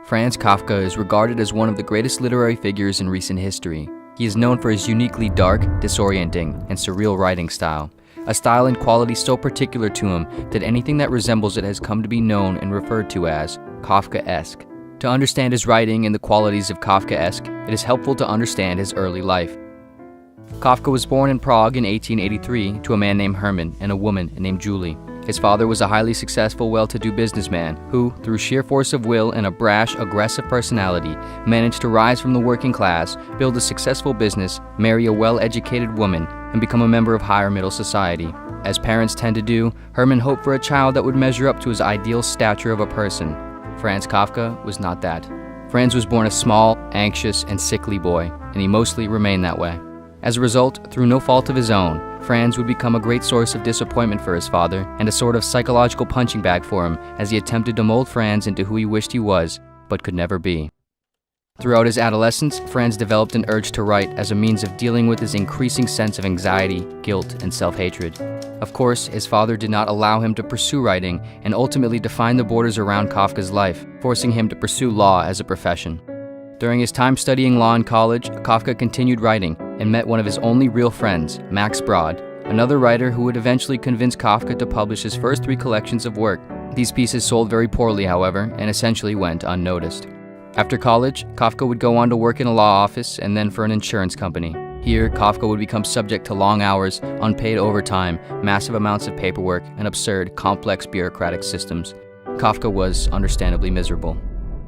Franz Kafka is regarded as one of the greatest literary figures in recent history. He is known for his uniquely dark, disorienting, and surreal writing style, a style and quality so particular to him that anything that resembles it has come to be known and referred to as Kafkaesque. To understand his writing and the qualities of Kafkaesque, it is helpful to understand his early life. Kafka was born in Prague in 1883 to a man named Hermann and a woman named Julie. His father was a highly successful, well-to-do businessman who, through sheer force of will and a brash, aggressive personality, managed to rise from the working class, build a successful business, marry a well-educated woman, and become a member of higher middle society. As parents tend to do, Hermann hoped for a child that would measure up to his ideal stature of a person. Franz Kafka was not that. Franz was born a small, anxious, and sickly boy, and he mostly remained that way. As a result, through no fault of his own, Franz would become a great source of disappointment for his father and a sort of psychological punching bag for him as he attempted to mold Franz into who he wished he was, but could never be. Throughout his adolescence, Franz developed an urge to write as a means of dealing with his increasing sense of anxiety, guilt, and self-hatred. Of course, his father did not allow him to pursue writing and ultimately defined the borders around Kafka's life, forcing him to pursue law as a profession. During his time studying law in college, Kafka continued writing and met one of his only real friends, Max Brod, another writer who would eventually convince Kafka to publish his first 3 collections of work. These pieces sold very poorly, however, and essentially went unnoticed. After college, Kafka would go on to work in a law office and then for an insurance company. Here, Kafka would become subject to long hours, unpaid overtime, massive amounts of paperwork, and absurd, complex bureaucratic systems. Kafka was understandably miserable.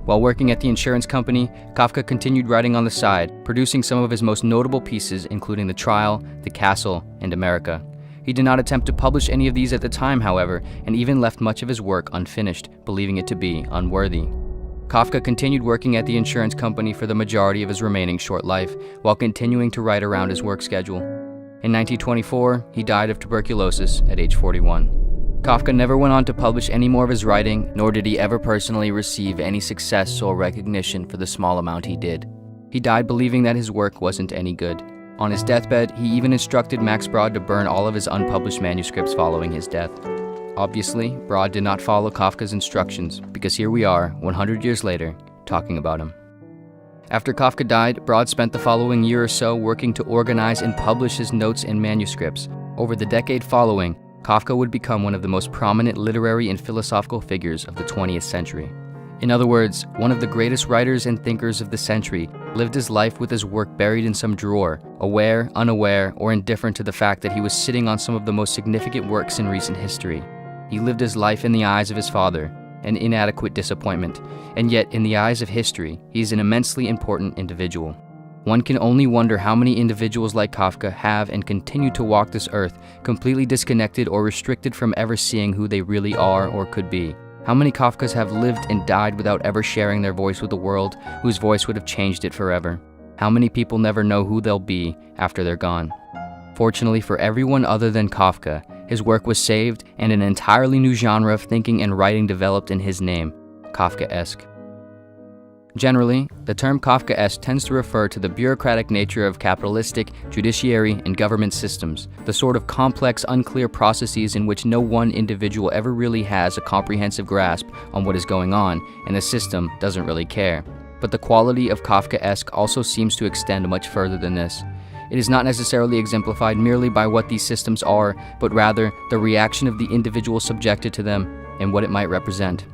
While working at the insurance company, Kafka continued writing on the side, producing some of his most notable pieces including The Trial, The Castle, and America. He did not attempt to publish any of these at the time, however, and even left much of his work unfinished, believing it to be unworthy. Kafka continued working at the insurance company for the majority of his remaining short life, while continuing to write around his work schedule. In 1924, he died of tuberculosis at age 41. Kafka never went on to publish any more of his writing, nor did he ever personally receive any success or recognition for the small amount he did. He died believing that his work wasn't any good. On his deathbed, he even instructed Max Brod to burn all of his unpublished manuscripts following his death. Obviously, Brod did not follow Kafka's instructions, because here we are, 100 years later, talking about him. After Kafka died, Brod spent the following year or so working to organize and publish his notes and manuscripts. Over the decade following, Kafka would become one of the most prominent literary and philosophical figures of the 20th century. In other words, one of the greatest writers and thinkers of the century lived his life with his work buried in some drawer, aware, unaware, or indifferent to the fact that he was sitting on some of the most significant works in recent history. He lived his life in the eyes of his father, an inadequate disappointment, and yet in the eyes of history, he is an immensely important individual. One can only wonder how many individuals like Kafka have and continue to walk this earth completely disconnected or restricted from ever seeing who they really are or could be. How many Kafkas have lived and died without ever sharing their voice with the world, whose voice would have changed it forever? How many people never know who they'll be after they're gone? Fortunately for everyone other than Kafka, his work was saved and an entirely new genre of thinking and writing developed in his name, Kafkaesque. Generally, the term Kafkaesque tends to refer to the bureaucratic nature of capitalistic, judiciary, and government systems, the sort of complex, unclear processes in which no one individual ever really has a comprehensive grasp on what is going on, and the system doesn't really care. But the quality of Kafkaesque also seems to extend much further than this. It is not necessarily exemplified merely by what these systems are, but rather the reaction of the individual subjected to them and what it might represent.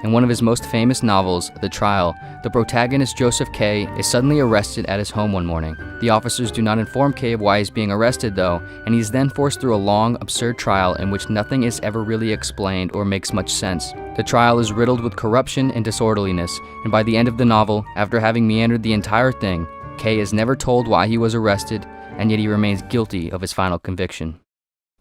In one of his most famous novels, The Trial, the protagonist Joseph K. is suddenly arrested at his home one morning. The officers do not inform K of why he's being arrested though, and he is then forced through a long, absurd trial in which nothing is ever really explained or makes much sense. The trial is riddled with corruption and disorderliness, and by the end of the novel, after having meandered the entire thing, K is never told why he was arrested, and yet he remains guilty of his final conviction.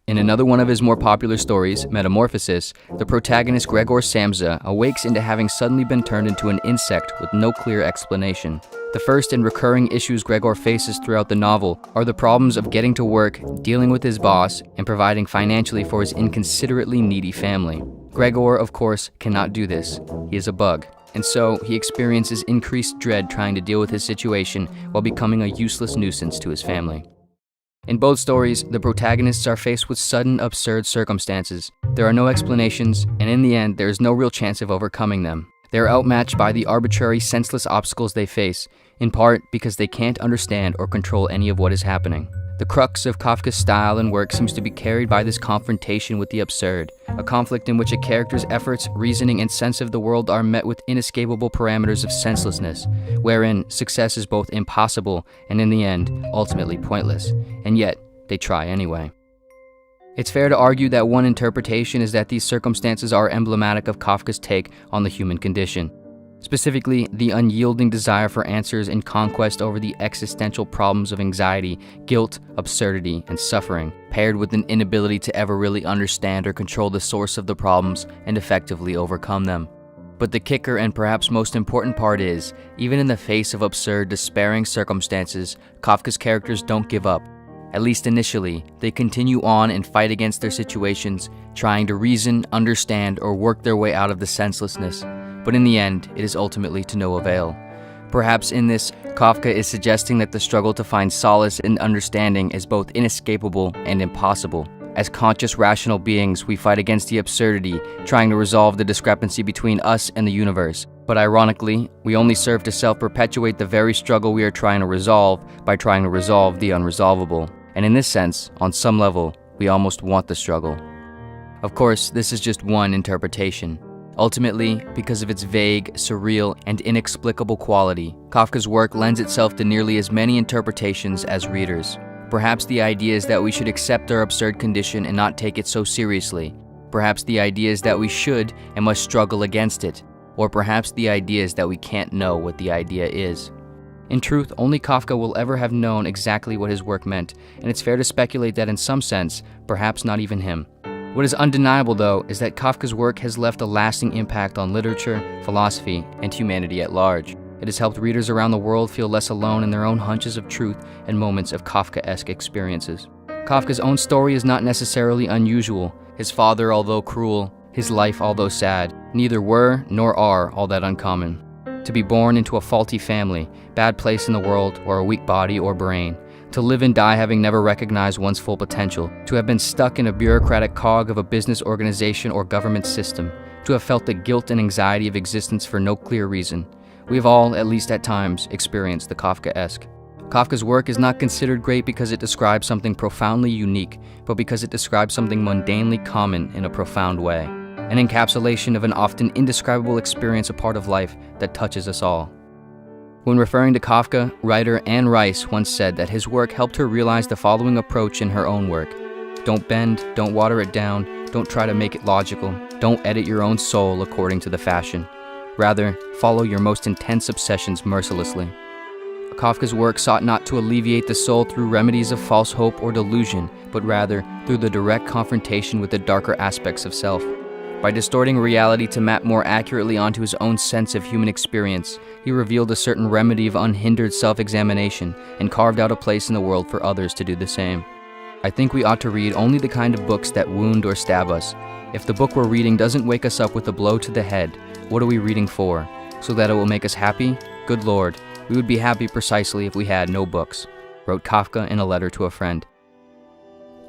In another one of his more popular stories, Metamorphosis, the protagonist Gregor Samsa awakes into having suddenly been turned into an insect with no clear explanation. The first and recurring issues Gregor faces throughout the novel are the problems of getting to work, dealing with his boss, and providing financially for his inconsiderately needy family. Gregor, of course, cannot do this. He is a bug, and so he experiences increased dread trying to deal with his situation while becoming a useless nuisance to his family. In both stories, the protagonists are faced with sudden, absurd circumstances. There are no explanations, and in the end, there is no real chance of overcoming them. They are outmatched by the arbitrary, senseless obstacles they face, in part because they can't understand or control any of what is happening. The crux of Kafka's style and work seems to be carried by this confrontation with the absurd, a conflict in which a character's efforts, reasoning, and sense of the world are met with inescapable parameters of senselessness, wherein success is both impossible and, in the end, ultimately pointless, and yet they try anyway. It's fair to argue that one interpretation is that these circumstances are emblematic of Kafka's take on the human condition. Specifically, the unyielding desire for answers and conquest over the existential problems of anxiety, guilt, absurdity, and suffering, paired with an inability to ever really understand or control the source of the problems and effectively overcome them. But the kicker and perhaps most important part is, even in the face of absurd, despairing circumstances, Kafka's characters don't give up. At least initially, they continue on and fight against their situations, trying to reason, understand, or work their way out of the senselessness. But in the end, it is ultimately to no avail. Perhaps in this, Kafka is suggesting that the struggle to find solace in understanding is both inescapable and impossible. As conscious, rational beings, we fight against the absurdity, trying to resolve the discrepancy between us and the universe. But ironically, we only serve to self-perpetuate the very struggle we are trying to resolve by trying to resolve the unresolvable. And in this sense, on some level, we almost want the struggle. Of course, this is just one interpretation. Ultimately, because of its vague, surreal, and inexplicable quality, Kafka's work lends itself to nearly as many interpretations as readers. Perhaps the idea is that we should accept our absurd condition and not take it so seriously. Perhaps the idea is that we should and must struggle against it. Or perhaps the idea is that we can't know what the idea is. In truth, only Kafka will ever have known exactly what his work meant, and it's fair to speculate that in some sense, perhaps not even him. What is undeniable, though, is that Kafka's work has left a lasting impact on literature, philosophy, and humanity at large. It has helped readers around the world feel less alone in their own hunches of truth and moments of Kafkaesque experiences. Kafka's own story is not necessarily unusual. His father, although cruel, his life, although sad, neither were nor are all that uncommon. To be born into a faulty family, bad place in the world, or a weak body or brain. To live and die having never recognized one's full potential. To have been stuck in a bureaucratic cog of a business organization or government system. To have felt the guilt and anxiety of existence for no clear reason. We have all, at least at times, experienced the Kafkaesque. Kafka's work is not considered great because it describes something profoundly unique, but because it describes something mundanely common in a profound way. An encapsulation of an often indescribable experience, a part of life that touches us all. When referring to Kafka, writer Anne Rice once said that his work helped her realize the following approach in her own work. Don't bend, don't water it down, don't try to make it logical, don't edit your own soul according to the fashion. Rather, follow your most intense obsessions mercilessly. Kafka's work sought not to alleviate the soul through remedies of false hope or delusion, but rather through the direct confrontation with the darker aspects of self. By distorting reality to map more accurately onto his own sense of human experience, he revealed a certain remedy of unhindered self-examination and carved out a place in the world for others to do the same. I think we ought to read only the kind of books that wound or stab us. If the book we're reading doesn't wake us up with a blow to the head, what are we reading for? So that it will make us happy? Good Lord, we would be happy precisely if we had no books, wrote Kafka in a letter to a friend.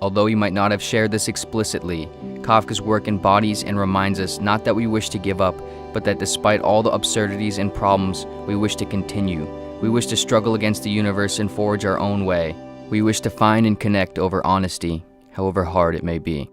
Although he might not have shared this explicitly, Kafka's work embodies and reminds us not that we wish to give up, but that despite all the absurdities and problems, we wish to continue. We wish to struggle against the universe and forge our own way. We wish to find and connect over honesty, however hard it may be.